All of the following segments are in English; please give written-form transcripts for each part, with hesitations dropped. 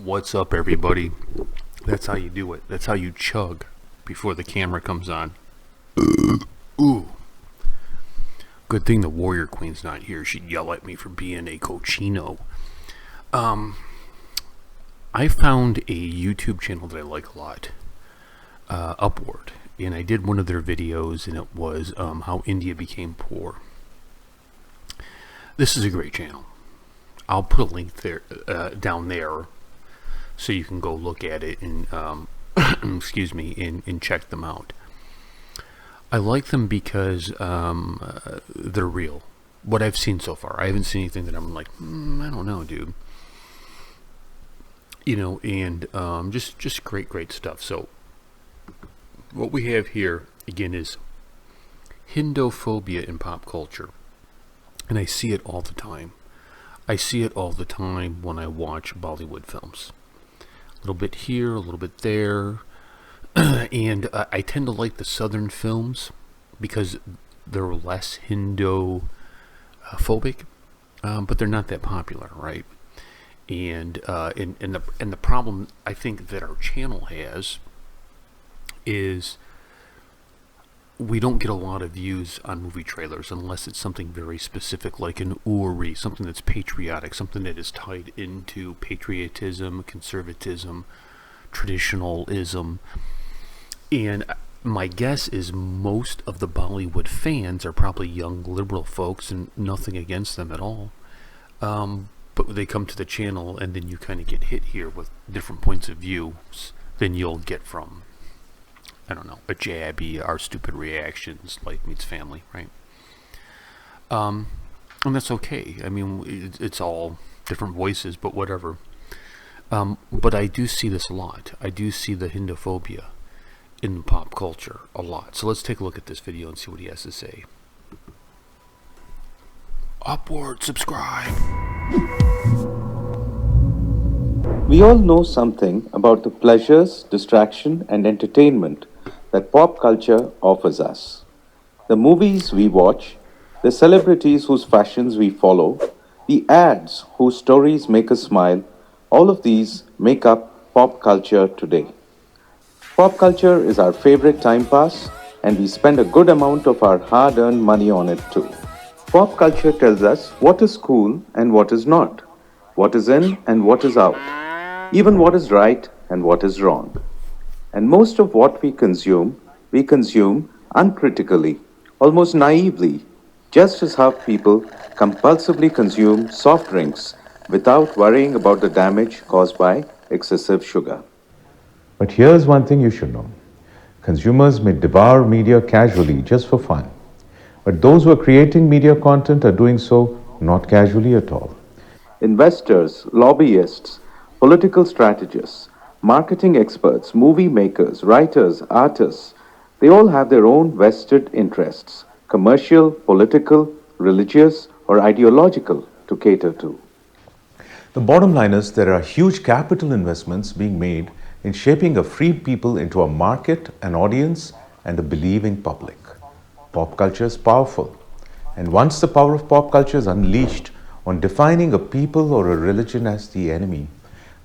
What's up, everybody? That's how you do it. That's how you chug before the camera comes on. Ooh. Good thing the Warrior Queen's not here. She'd yell at me for being a cochino. I found a YouTube channel that I like a lot, Upward, and I did one of their videos, and it was how India became poor. This is a great channel. I'll put a link there, down there, so you can go look at it and excuse me, and check them out. I like them because they're real. What I've seen so far, I haven't seen anything that I'm like, I don't know, dude. You know, and just great stuff. So what we have here again is Hinduphobia in pop culture, and I see it all the time. I see it all the time when I watch Bollywood films. A little bit here, a little bit there. And I tend to like the southern films because they're less Hindu-phobic, but they're not that popular, right? And the problem I think that our channel has is we don't get a lot of views on movie trailers unless it's something very specific, like an Uri, something that's patriotic, something that is tied into patriotism, conservatism, traditionalism. And my guess is most of the Bollywood fans are probably young liberal folks, and nothing against them at all. But they come to the channel, and then you kind of get hit here with different points of view than you'll get from, I don't know, a Jabby, Our Stupid Reactions, Life Meets Family, right? And that's okay. I mean, it's all different voices, but whatever. But I do see this a lot. I do see the Hinduphobia in pop culture a lot. So let's take a look at this video and see what he has to say. Upward, subscribe. We all know something about the pleasures, distraction, and entertainment that pop culture offers us. The movies we watch, the celebrities whose fashions we follow, the ads whose stories make us smile, all of these make up pop culture today. Pop culture is our favorite time pass, and we spend a good amount of our hard-earned money on it too. Pop culture tells us what is cool and what is not, what is in and what is out, even what is right and what is wrong. And most of what we consume uncritically, almost naively, just as how people compulsively consume soft drinks without worrying about the damage caused by excessive sugar. But here's one thing you should know. Consumers may devour media casually just for fun. But those who are creating media content are doing so not casually at all. Investors, lobbyists, political strategists, marketing experts, movie makers, writers, artists, they all have their own vested interests, commercial, political, religious, or ideological, to cater to. The bottom line is there are huge capital investments being made in shaping a free people into a market, an audience, and a believing public. Pop culture is powerful, and once the power of pop culture is unleashed on defining a people or a religion as the enemy,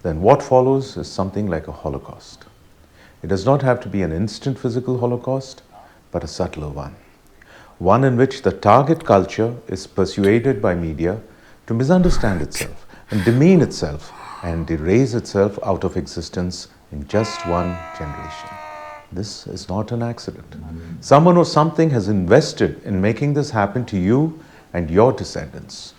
then what follows is something like a holocaust. It does not have to be an instant physical holocaust, but a subtler one. One in which the target culture is persuaded by media to misunderstand itself and demean itself and erase itself out of existence in just one generation. This is not an accident. Someone or something has invested in making this happen to you and your descendants.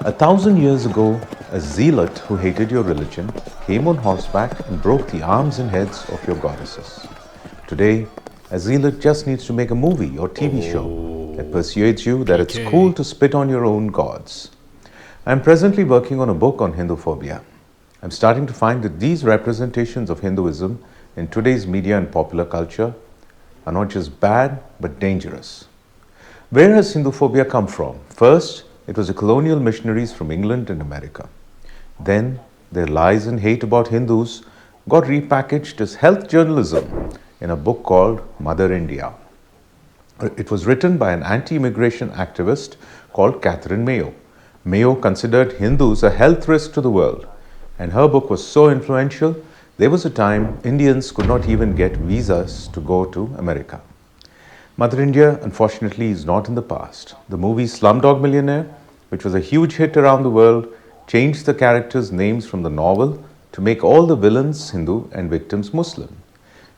1,000 years ago, a zealot who hated your religion came on horseback and broke the arms and heads of your goddesses. Today, a zealot just needs to make a movie or TV show that persuades you that it's cool to spit on your own gods. I'm presently working on a book on Hinduphobia. I'm starting to find that these representations of Hinduism in today's media and popular culture are not just bad, but dangerous. Where has Hinduphobia come from? First, it was the colonial missionaries from England and America. Then, their lies and hate about Hindus got repackaged as health journalism in a book called Mother India. It was written by an anti-immigration activist called Catherine Mayo. Mayo considered Hindus a health risk to the world, and her book was so influential, there was a time Indians could not even get visas to go to America. Mother India, unfortunately, is not in the past. The movie Slumdog Millionaire, which was a huge hit around the world, changed the characters' names from the novel to make all the villains Hindu and victims Muslim.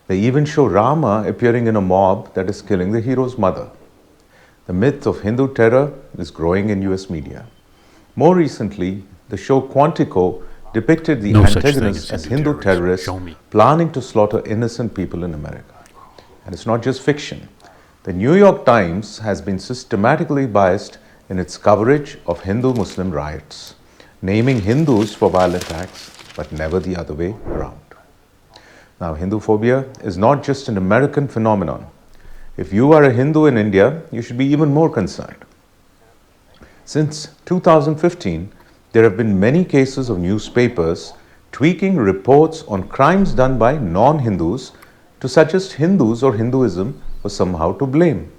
They even show Rama appearing in a mob that is killing the hero's mother. The myth of Hindu terror is growing in US media. More recently, the show Quantico depicted the No such thing antagonists as as Hindu Hindu terrorism. terrorists Show me. planning to slaughter innocent people in America. And it's not just fiction. The New York Times has been systematically biased in its coverage of Hindu-Muslim riots, naming Hindus for violent acts, but never the other way around. Now, Hinduphobia is not just an American phenomenon. If you are a Hindu in India, you should be even more concerned. Since 2015, there have been many cases of newspapers tweaking reports on crimes done by non-Hindus to suggest Hindus or Hinduism was somehow to blame.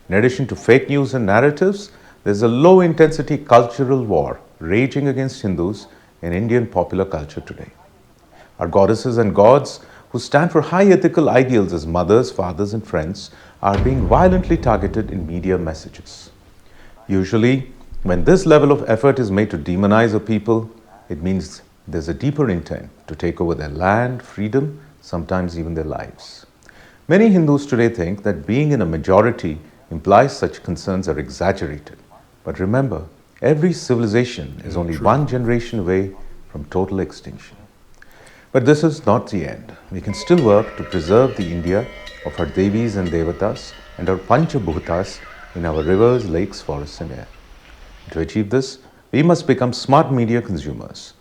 In addition to fake news and narratives, there's a low-intensity cultural war raging against Hindus in Indian popular culture today. Our goddesses and gods, who stand for high ethical ideals as mothers, fathers, and friends, are being violently targeted in media messages. Usually, when this level of effort is made to demonize a people, it means there's a deeper intent to take over their land, freedom, sometimes even their lives. Many Hindus today think that being in a majority implies such concerns are exaggerated. But remember, every civilization is only one generation away from total extinction. But this is not the end. We can still work to preserve the India of our Devis and Devatas and our Panchabhutas in our rivers, lakes, forests, and air. To achieve this, we must become smart media consumers.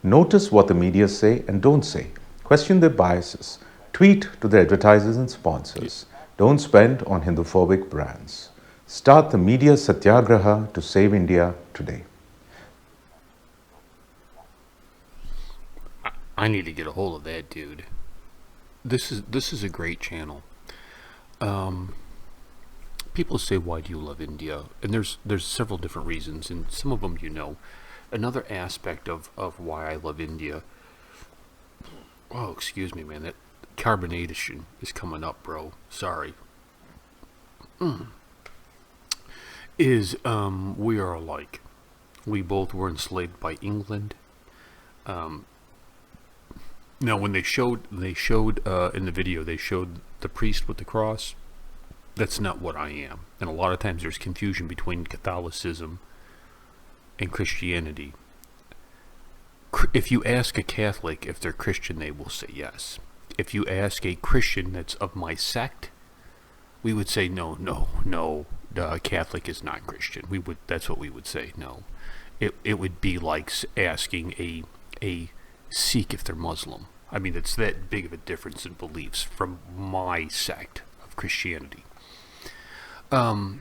Notice what the media say and don't say. Question their biases. Tweet to their advertisers and sponsors. Don't spend on Hinduphobic brands. Start the media satyagraha to save India today. I need to get a hold of that dude. This is a great channel. People say, why do you love India? And there's several different reasons, and some of them you know. Another aspect of why I love India, oh, excuse me, man, that carbonation is coming up, bro. Sorry. Is we are alike. We both were enslaved by England. Now, when they showed in the video, they showed the priest with the cross. That's not what I am. And a lot of times there's confusion between Catholicism and Christianity. If you ask a Catholic if they're Christian, they will say yes. If you ask a Christian that's of my sect, we would say no, Catholic is not Christian. That's what we would say. No, it would be like asking a Sikh if they're Muslim. I mean, it's that big of a difference in beliefs from my sect of Christianity. But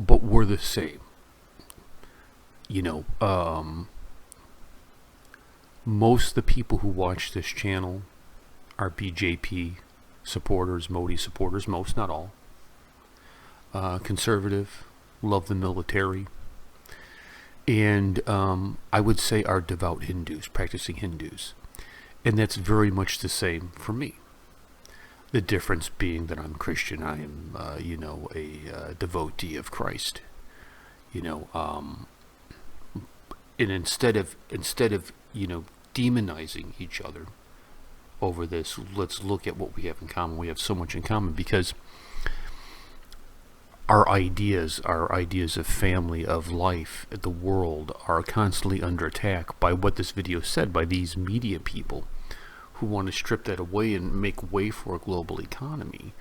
we're the same. You know, most of the people who watch this channel are BJP supporters, Modi supporters, most, not all. Conservative, love the military. And I would say are devout Hindus, practicing Hindus. And that's very much the same for me. The difference being that I'm Christian. I am, a devotee of Christ. And instead of demonizing each other over this, let's look at what we have in common. We have so much in common because our ideas of family, of life, the world, are constantly under attack by what this video said, by these media people who want to strip that away and make way for a global economy.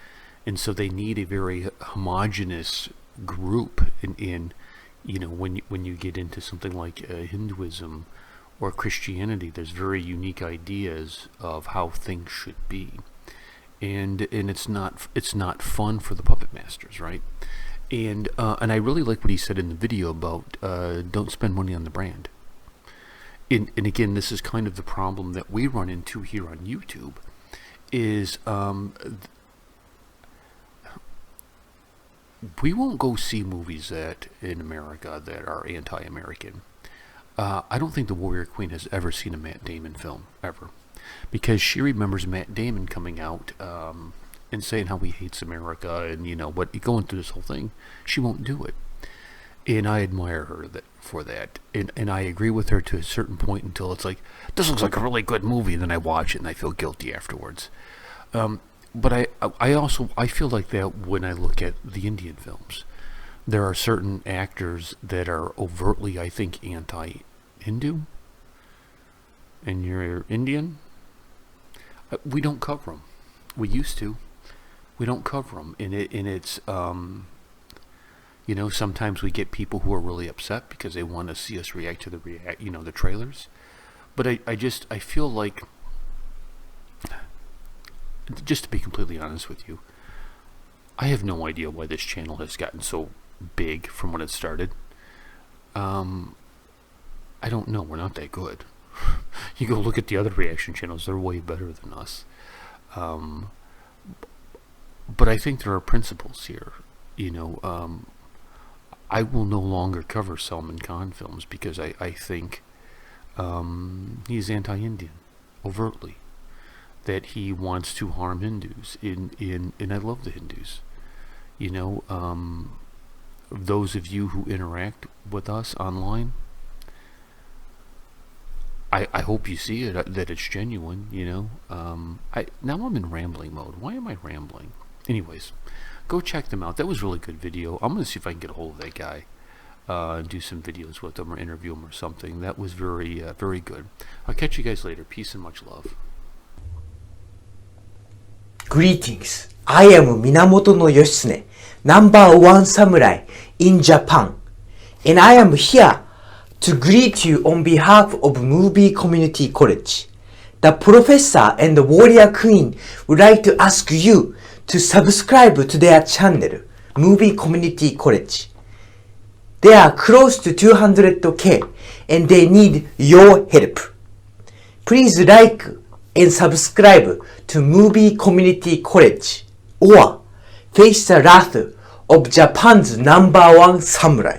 And so they need a very homogenous group in when you get into something like Hinduism or Christianity, there's very unique ideas of how things should be. And it's not fun for the puppet masters, right? And I really like what he said in the video about don't spend money on the brand. And again, this is kind of the problem that we run into here on YouTube, is we won't go see movies in America that are anti-American. I don't think the Warrior Queen has ever seen a Matt Damon film, ever. Because she remembers Matt Damon coming out and saying how he hates America and, but going through this whole thing. She won't do it. And I admire her for that. And I agree with her to a certain point until it's like, this looks like a really good movie, and then I watch it and I feel guilty afterwards. But I feel like that when I look at the Indian films. There are certain actors that are overtly, I think, anti-Hindu. And you're Indian? We don't cover them. We used to. We don't cover them. And it's, sometimes we get people who are really upset because they want to see us react to the trailers. But I feel like, just to be completely honest with you, I have no idea why this channel has gotten so big from when it started. I don't know. We're not that good. You go look at the other reaction channels; they're way better than us. But I think there are principles here. I will no longer cover Salman Khan films because I think he's anti-Indian overtly. That he wants to harm Hindus. And I love the Hindus. Those of you who interact with us online, I hope you see it, that it's genuine, now I'm in rambling mode. Why am I rambling? Anyways, go check them out. That was a really good video. I'm going to see if I can get a hold of that guy and do some videos with him or interview him or something. That was very, very good. I'll catch you guys later. Peace and much love. Greetings. I am Minamoto no Yoshitsune, #1 samurai in Japan, and I am here to greet you on behalf of Movie Community College. The professor and the warrior queen would like to ask you to subscribe to their channel, Movie Community College. They are close to 200K and they need your help. Please like and subscribe to Movie Community College or face the wrath of Japan's #1 samurai.